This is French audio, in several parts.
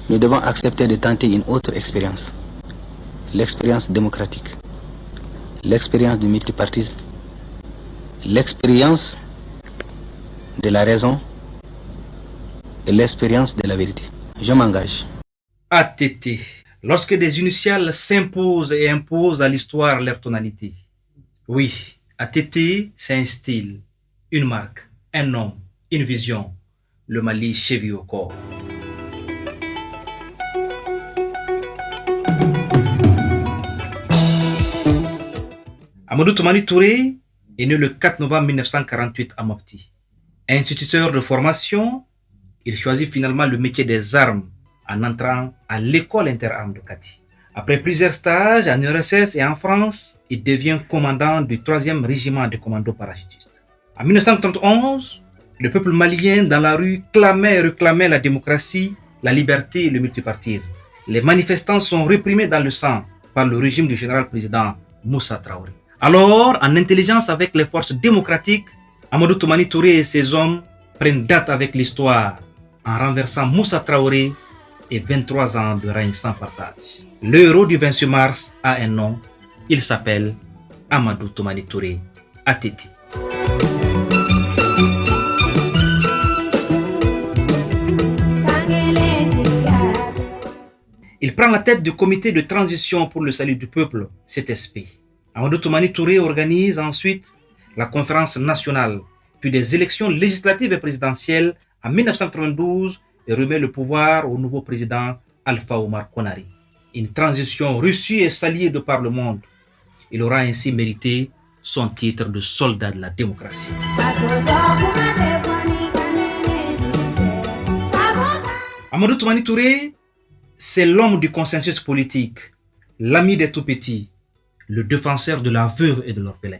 nous devons accepter de tenter une autre expérience, l'expérience démocratique, l'expérience du multipartisme, l'expérience de la raison et l'expérience de la vérité. Je m'engage. ATT. Lorsque des initiales s'imposent et imposent à l'histoire leur tonalité. Oui, ATT, c'est un style, une marque, un nom, une vision. Le Mali cheville au corps. Amadou Toumani Touré est né le 4 novembre 1948 à Mopti. Instituteur de formation, il choisit finalement le métier des armes en entrant à l'école interarmes de Kati. Après plusieurs stages en URSS et en France, il devient commandant du 3e régiment de commandos parachutistes. En 1931, le peuple malien dans la rue clamait et réclamait la démocratie, la liberté et le multipartisme. Les manifestants sont réprimés dans le sang par le régime du général-président Moussa Traoré. Alors, en intelligence avec les forces démocratiques, Amadou Toumani Touré et ses hommes prennent date avec l'histoire en renversant Moussa Traoré et 23 ans de règne sans partage. Le héros du 26 mars a un nom, il s'appelle Amadou Toumani Touré, ATT. Il prend la tête du comité de transition pour le salut du peuple, CTSP. Amadou Toumani Touré organise ensuite la conférence nationale, puis des élections législatives et présidentielles en 1992 et remet le pouvoir au nouveau président Alpha Omar Konaré. Une transition reçue et saluée de par le monde. Il aura ainsi mérité son titre de soldat de la démocratie. Amadou Toumani Touré, c'est l'homme du consensus politique, l'ami des tout-petits, le défenseur de la veuve et de l'orphelin.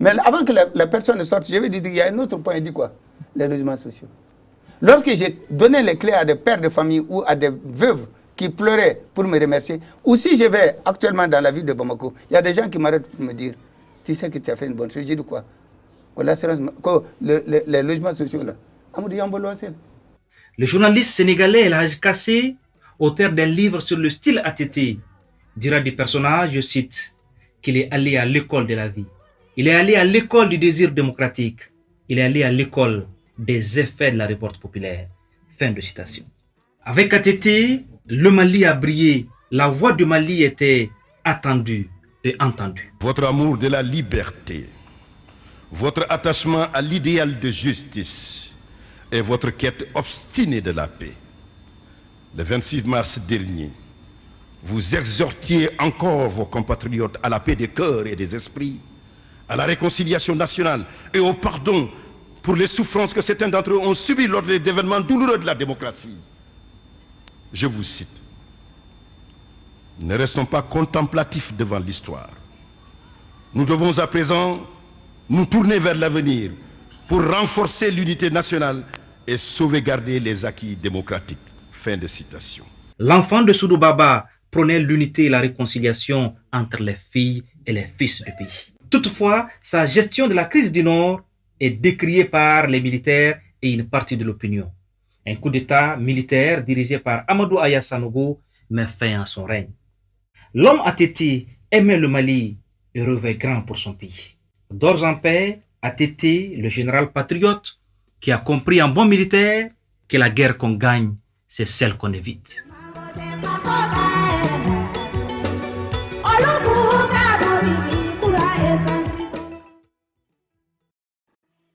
Mais avant que la personne ne sorte, je vais dire qu'il y a un autre point, il dit quoi? Les logements sociaux. Lorsque j'ai donné les clés à des pères de famille ou à des veuves qui pleuraient pour me remercier, ou si je vais actuellement dans la ville de Bamako, il y a des gens qui m'arrêtent pour me dire, tu sais que tu as fait une bonne chose, j'ai dit quoi? Les logements sociaux là. Le journaliste sénégalais El Hadj Kassé, auteur d'un livre sur le style ATT, dira du personnage, je cite, qu'il est allé à l'école de la vie. Il est allé à l'école du désir démocratique. Il est allé à l'école des effets de la révolte populaire. Fin de citation. Avec ATT, le Mali a brillé. La voix du Mali était attendue et entendue. Votre amour de la liberté, votre attachement à l'idéal de justice et votre quête obstinée de la paix. Le 26 mars dernier, vous exhortiez encore vos compatriotes à la paix des cœurs et des esprits, à la réconciliation nationale et au pardon pour les souffrances que certains d'entre eux ont subies lors des événements douloureux de la démocratie. Je vous cite. Ne restons pas contemplatifs devant l'histoire. Nous devons à présent nous tourner vers l'avenir pour renforcer l'unité nationale et sauvegarder les acquis démocratiques. Fin de citation. L'enfant de Soudou Baba prônait l'unité et la réconciliation entre les filles et les fils du pays. Toutefois, sa gestion de la crise du Nord est décriée par les militaires et une partie de l'opinion. Un coup d'État militaire dirigé par Amadou Aya Sanogo met fin à son règne. L'homme ATT aimait le Mali et rêvait grand pour son pays. D'ores en paix, ATT, le général patriote, qui a compris en bon militaire que la guerre qu'on gagne, c'est celle qu'on évite.